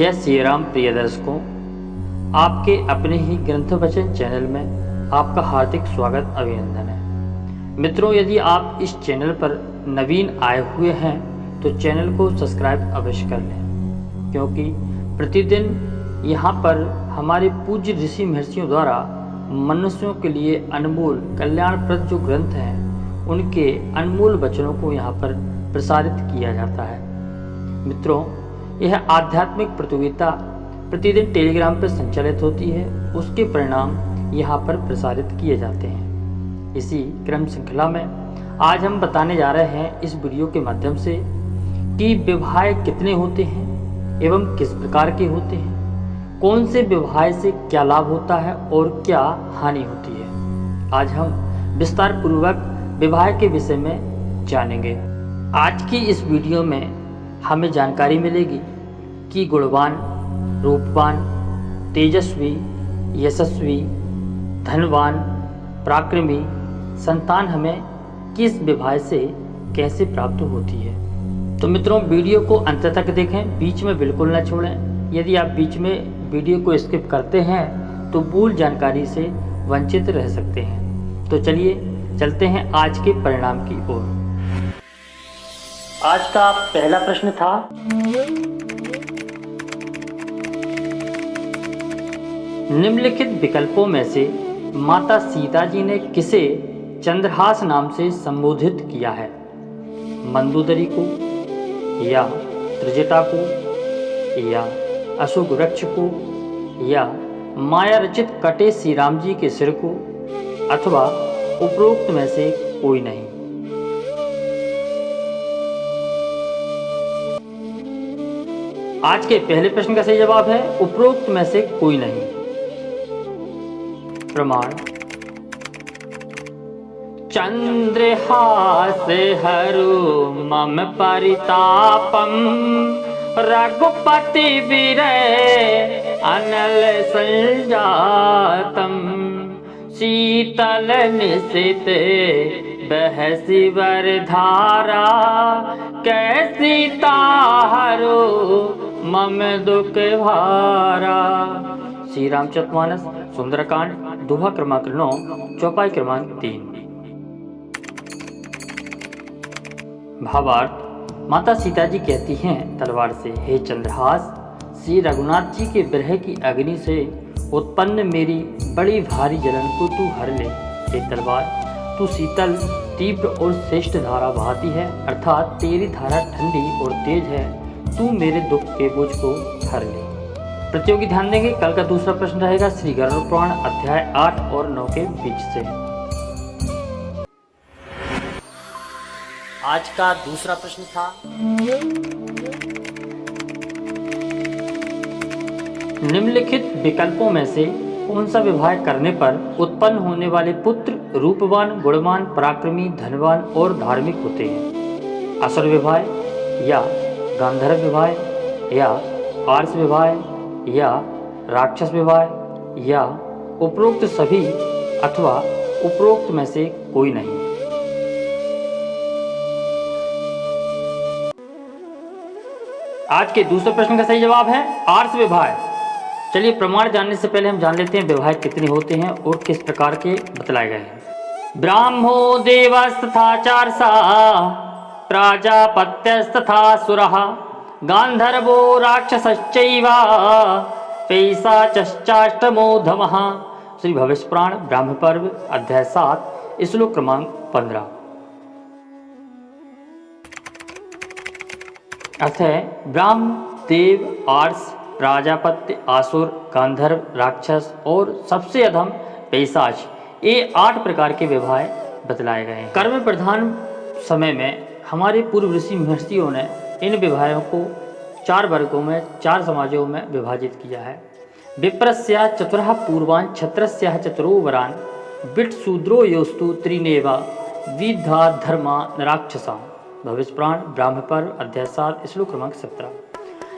जय श्री राम प्रिय दर्शकों, आपके अपने ही ग्रंथ वचन चैनल में आपका हार्दिक स्वागत अभिनंदन है। मित्रों, यदि आप इस चैनल पर नवीन आए हुए हैं तो चैनल को सब्सक्राइब अवश्य कर लें, क्योंकि प्रतिदिन यहाँ पर हमारे पूज्य ऋषि महर्षियों द्वारा मनुष्यों के लिए अनमोल कल्याणप्रद जो ग्रंथ हैं उनके अनमोल वचनों को यहाँ पर प्रसारित किया जाता है। मित्रों, यह आध्यात्मिक प्रतियोगिता प्रतिदिन टेलीग्राम पर संचालित होती है, उसके परिणाम यहाँ पर प्रसारित किए जाते हैं। इसी क्रम श्रृंखला में आज हम बताने जा रहे हैं इस वीडियो के माध्यम से कि विवाह कितने होते हैं एवं किस प्रकार के होते हैं, कौन से विवाह से क्या लाभ होता है और क्या हानि होती है। आज हम विस्तार पूर्वक विवाह के विषय में जानेंगे। आज की इस वीडियो में हमें जानकारी मिलेगी कि गुणवान, रूपवान, तेजस्वी, यशस्वी, धनवान, पराक्रमी संतान हमें किस विवाह से कैसे प्राप्त होती है। तो मित्रों, वीडियो को अंत तक देखें, बीच में बिल्कुल न छोड़ें। यदि आप बीच में वीडियो को स्किप करते हैं तो मूल जानकारी से वंचित रह सकते हैं। तो चलिए चलते हैं आज के परिणाम की ओर। आज का पहला प्रश्न था, निम्नलिखित विकल्पों में से माता सीता जी ने किसे चंद्रहास नाम से संबोधित किया है? मंदोदरी को, या त्रिजटा को, या अशोक वृक्ष को, या माया रचित कटे श्री राम जी के सिर को, अथवा उपरोक्त में से कोई नहीं। आज के पहले प्रश्न का सही जवाब है उपरोक्त में से कोई नहीं। प्रमाण, चंद्रहास हरु मम परितापम रघुपति विरय अनल संजातम शीतल निशित बहसी वरधारा कैसी ताहरो मम दुख भारा। श्री रामचरितमानस सुंदरकांड, दोहा क्रमांक 9, चौपाई क्रमांक 3। भावार्थ, माता सीता जी कहती हैं तलवार से, हे चंद्रहास, श्री रघुनाथ जी के विरह की अग्नि से उत्पन्न मेरी बड़ी भारी जलन को तू हर ले। हे तलवार, तू शीतल, तीव्र और श्रेष्ठ धारा बहाती है, अर्थात तेरी धारा ठंडी और तेज है, तू मेरे दुख के बोझ को हर ले। प्रतियोगी ध्यान देंगे, कल का दूसरा प्रश्न रहेगा श्री गरुड़ पुराण अध्याय 8 और 9 के बीच से। आज का दूसरा प्रश्न था, निम्नलिखित विकल्पों में से कौन सा विवाह करने पर उत्पन्न होने वाले पुत्र रूपवान, गुणवान, पराक्रमी, धनवान और धार्मिक होते हैं? असुर विवाह, या गांधर्व विवाह, या आर्ष विवाह, या राक्षस विवाह, या उपरोक्त सभी अथवा उपरोक्त में से कोई नहीं। आज के दूसरे प्रश्न का सही जवाब है आर्ष विवाह। चलिए, प्रमाण जानने से पहले हम जान लेते हैं विवाह कितने होते हैं और किस प्रकार के बतलाए गए हैं। ब्राह्मो देवस्तथा चारसा प्राजापत्यस्तथा सुरः गांधर्वो राक्षसश्चैव पैशाचश्चाष्टमो धमः। श्री भविष्य पुराण ब्राह्म पर्व अध्याय 7 श्लोक क्रमांक 15। अर्थ है, ब्राह्म, देव, आर्ष, प्राजापत्य, आसुर, गांधर्व, राक्षस और सबसे अधम पैशाच, ये 8 प्रकार के विवाह बतलाए गए हैं। कर्म प्रधान समय में हमारे पूर्व ऋषि महर्षियों ने इन विवाहों को 4 वर्गों में, 4 समाजों में विभाजित किया है। विप्रस्या चतुरः पूर्वान्, क्षत्रस्या चतुरो वरान्, विट शूद्रो योस्तु त्रिनेवा विधा धर्मा राक्षसा। भविष्य पुराण ब्राह्म पर्व अध्याय 7 श्लोक क्रमांक 17।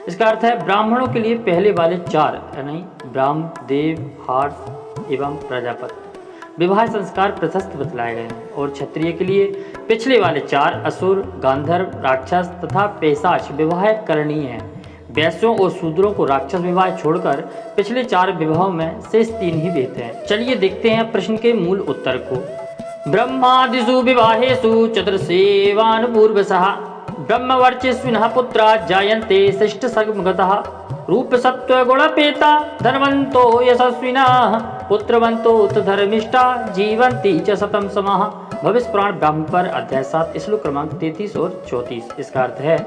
इसका अर्थ है, ब्राह्मणों के लिए पहले वाले 4 यानी ब्राह्म, देव, आर्ष एवं प्रजापति विवाह संस्कार प्रशस्त बतलाए गए हैं, और क्षत्रिय के लिए पिछले वाले 4 असुर, गांधर्व, राक्षस तथा पैशाच विवाह करणीय हैं। वैश्यों और शूद्रों को राक्षस विवाह छोड़कर पिछले 4 विवाहों में शेष 3 ही वेद हैं। चलिए देखते हैं प्रश्न के मूल उत्तर को। ब्रह्मादिषु विवाहेषु चतुर्सेवानुपूर्वशः ब्रह्मवर्चस्विनः पुत्रा जायन्ते श्रेष्ठ सर्गमगतः रूप सत्व गुणपेता धनवंतो यशस्विनः पुत्रवंतो धर्मिष्ठा जीवन्ति च शतं समाः। भविष्य पुराण ब्राह्मण पर अध्याय 7 श्लोक क्रमांक 33 और 34। इसका अर्थ है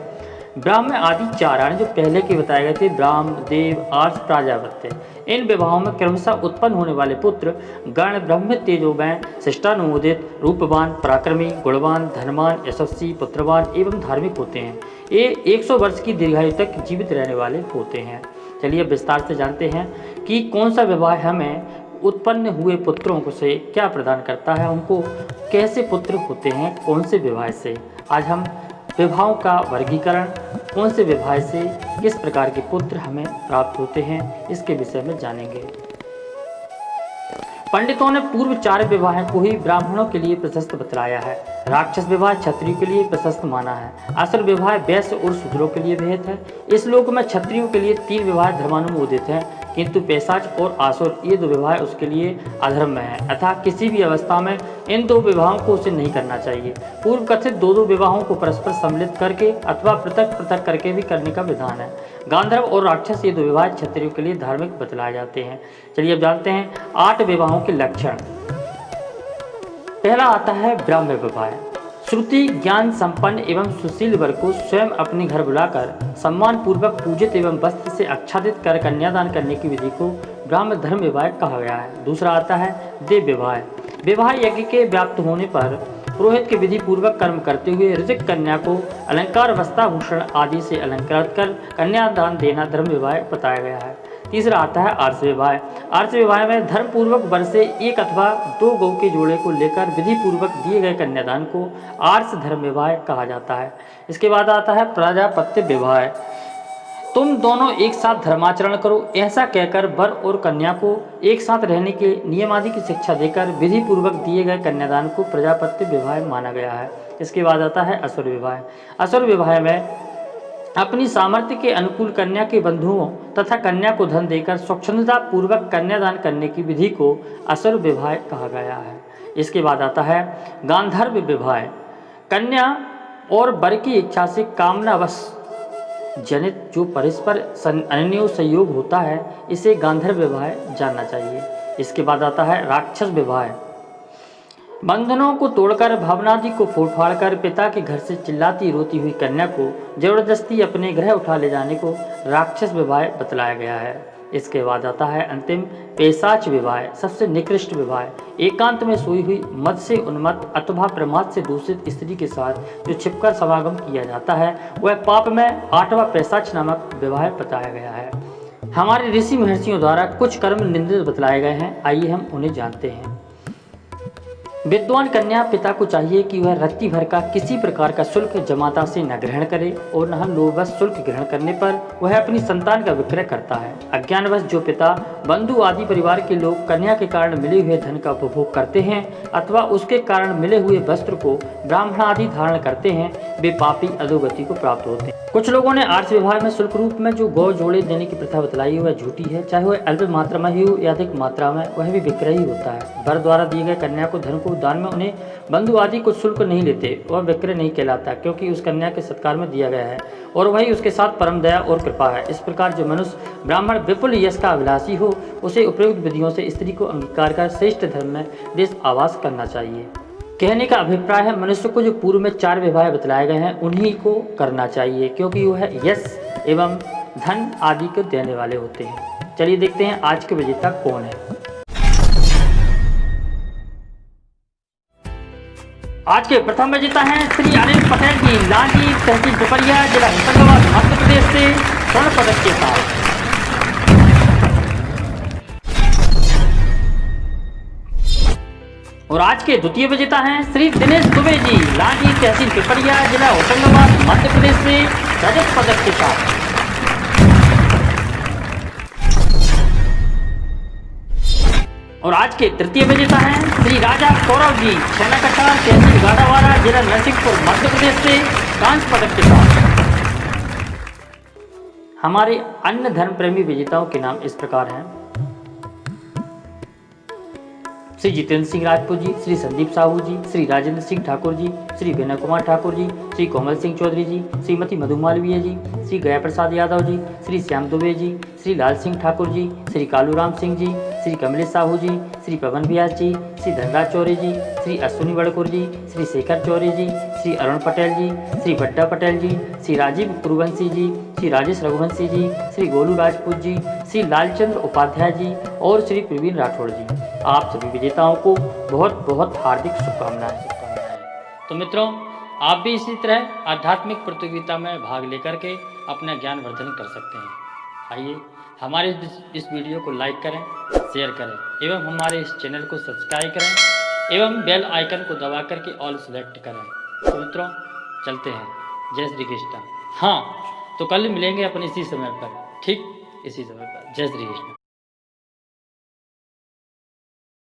ब्राह्मण आदि 4 आने जो पहले के बताए गए थे, ब्राह्म, देव, आर्ष, प्राजापत्य, इन विवाहों में क्रमशः उत्पन्न होने वाले पुत्र गण ब्रह्म तेजोमय शिष्टानुमोदित रूपवान पराक्रमी गुणवान धनवान यशस्वी पुत्रवान एवं धार्मिक होते हैं। ये 100 वर्ष की दीर्घायु तक जीवित रहने वाले होते हैं। चलिए विस्तार से जानते हैं कि कौन सा विवाह हमें उत्पन्न हुए पुत्रों को से क्या प्रदान करता है, उनको कैसे पुत्र होते हैं, कौन से विवाह से। आज हम विवाहों का वर्गीकरण, कौन से विवाह से किस प्रकार के पुत्र हमें प्राप्त होते हैं, इसके विषय में जानेंगे। पंडितों ने पूर्व 4 विवाह को ही ब्राह्मणों के लिए प्रशस्त बतलाया है। राक्षस विवाह क्षत्रियों के लिए प्रशस्त माना है। असुर विवाह वैश्य और शूद्रों के लिए विहित है। इस लोक में क्षत्रियों के लिए 3 विवाह धर्मानुमोदित हैं, किंतु पैशाच और आसुर ये 2 विवाह उसके लिए अधर्म में है, अतः किसी भी अवस्था में इन 2 विवाहों को उसे नहीं करना चाहिए। पूर्व कथित 2 विवाहों को परस्पर सम्मिलित करके अथवा पृथक पृथक करके भी करने का विधान है। गांधर्व और राक्षस ये 2 विवाह क्षत्रियों के लिए धार्मिक बतलाए जाते हैं। चलिए अब जानते हैं 8 विवाहों के लक्षण। पहला आता है ब्राह्म विवाह। श्रुति ज्ञान संपन्न एवं सुशील वर्ग को स्वयं अपने घर बुलाकर सम्मान पूर्वक पूजित एवं वस्त्र से आच्छादित कर कन्यादान करने की विधि को ब्राह्म धर्म विवाह कहा गया है। दूसरा आता है देव विवाह। विवाह यज्ञ के व्याप्त होने पर पुरोहित के विधि पूर्वक कर्म करते हुए ऋतिक कन्या को अलंकार वस्त्राभूषण आदि से अलंकृत कर कन्यादान देना धर्म विवाह बताया गया है। तीसरा आता है आर्ष विवाह। आर्ष विवाह में धर्म पूर्वक वर से 1 अथवा 2 गौ के जोड़े को लेकर विधि पूर्वक दिए गए कन्यादान को आर्ष धर्म विवाह कहा जाता है। इसके बाद आता है प्राजापत्य विवाह। तुम दोनों एक साथ धर्माचरण करो, ऐसा कहकर वर और कन्या को एक साथ रहने के नियम आदि की शिक्षा देकर विधि पूर्वक दिए गए कन्यादान को प्रजापत्य विवाह माना गया है। इसके बाद आता है असुर विवाह। असुर विवाह में अपनी सामर्थ्य के अनुकूल कन्या के बंधुओं तथा कन्या को धन देकर स्वच्छंदता पूर्वक कन्यादान करने की विधि को असुर विवाह कहा गया है। इसके बाद आता है गांधर्व विवाह। कन्या और वर की इच्छा से कामनावश जनित जो परस्पर अन्योन्य संयोग होता है, इसे गांधर्व विवाह जानना चाहिए। इसके बाद आता है राक्षस विवाह। बंधनों को तोड़कर भावनादि को फोड़ फाड़ कर पिता के घर से चिल्लाती रोती हुई कन्या को जबरदस्ती अपने गृह उठा ले जाने को राक्षस विवाह बतलाया गया है। इसके बाद आता है अंतिम पैशाच विवाह, सबसे निकृष्ट विवाह। एकांत में सोई हुई मद से उन्मत्त अथवा प्रमाद से दूषित स्त्री के साथ जो छिपकर समागम किया जाता है, वह पाप में 8वां पैशाच नामक विवाह बताया गया है। हमारे ऋषि महर्षियों द्वारा कुछ कर्म निंदित बतलाए गए हैं, आइए हम उन्हें जानते हैं। विद्वान कन्या पिता को चाहिए कि वह रत्ती भर का किसी प्रकार का शुल्क जमाता से न ग्रहण करे और न लोभवश शुल्क ग्रहण करने पर वह अपनी संतान का विक्रय करता है। अज्ञानवश जो पिता बंधु आदि परिवार के लोग कन्या के कारण मिले हुए धन का उपभोग करते हैं अथवा उसके कारण मिले हुए वस्त्र को ब्राह्मण आदि धारण करते हैं, वे पापी अधोगति को प्राप्त होते हैं। कुछ लोगों ने आर्ष विवाह में शुल्क रूप में जो गौ जोड़े देने की प्रथा बतलाई वह झूठी है, चाहे वह अल्प मात्रा में ही हो या अधिक मात्रा में, वह भी विक्रय ही होता है। वर द्वारा दिए गए कन्या को धन को दान में उन्हें बंधु आदि कुछ शुल्क नहीं लेते, वह विक्रय नहीं कहलाता, क्योंकि उस कन्या के सत्कार में दिया गया है और वही उसके साथ परम दया और कृपा है। इस प्रकार जो मनुष्य ब्राह्मण विपुल यश का अभिलाषी हो, उसे उपयुक्त विधियों से स्त्री को अंगीकार कर श्रेष्ठ धर्म में देश आवास करना चाहिए। कहने का अभिप्राय है मनुष्य को जो पूर्व में 4 विवाह बतलाए गए हैं उन्हीं को करना चाहिए, क्योंकि वह यश एवं धन आदि को देने वाले होते हैं। चलिए देखते हैं आज के विजेता कौन है। आज के प्रथम विजेता हैं श्री अनिल पटेल जी, लांजी तहसील पिपरिया, जिला होशंगाबाद, मध्य प्रदेश से स्वर्ण पदक के साथ। और आज के द्वितीय विजेता हैं श्री दिनेश दुबे जी, लांजी तहसील पिपरिया, जिला होशंगाबाद, मध्य प्रदेश से रजत पदक के साथ। और आज के तृतीय विजेता हैं श्री राजा सौरभ जी, छन्नाकट्टा तहसील गाड़ावाड़ा, जिला नरसिंहपुर, मध्य प्रदेश से कांस्य पदक के साथ। हमारे अन्य धर्म प्रेमी विजेताओं के नाम इस प्रकार हैं: श्री जितेंद्र सिंह राजपूत जी, श्री संदीप साहू जी, श्री राजेंद्र सिंह ठाकुर जी, श्री विनय कुमार ठाकुर जी, श्री कोमल सिंह चौधरी जी, श्रीमती मधु मालवीय जी, श्री गया प्रसाद यादव जी, श्री श्याम दुबे जी, श्री लाल सिंह ठाकुर जी, श्री कालूराम सिंह जी, श्री कमलेश साहू जी, श्री पवन व्यास जी, श्री धनराज चौरे जी, श्री अश्विनी बड़कुर जी, श्री शेखर चौरे जी, श्री अरुण पटेल जी, श्री बड्डा पटेल जी, श्री राजीव कुरुवंशी जी, श्री राजेश रघुवंशी जी, श्री गोलू राजपूत जी, श्री लालचंद्र उपाध्याय जी और श्री प्रवीण राठौड़ जी। आप सभी विजेताओं को बहुत बहुत हार्दिक शुभकामनाएं। तो मित्रों, आप भी इसी तरह आध्यात्मिक प्रतियोगिता में भाग लेकर के अपना ज्ञान वर्धन कर सकते हैं। आइए हमारे इस वीडियो को लाइक करें, शेयर करें एवं हमारे इस चैनल को सब्सक्राइब करें एवं बेल आइकन को दबा करके ऑल सेलेक्ट करें। तो मित्रों, चलते हैं। जय श्री कृष्ण। हाँ, तो कल मिलेंगे अपन इसी समय पर, ठीक इसी समय पर। जय श्री कृष्ण।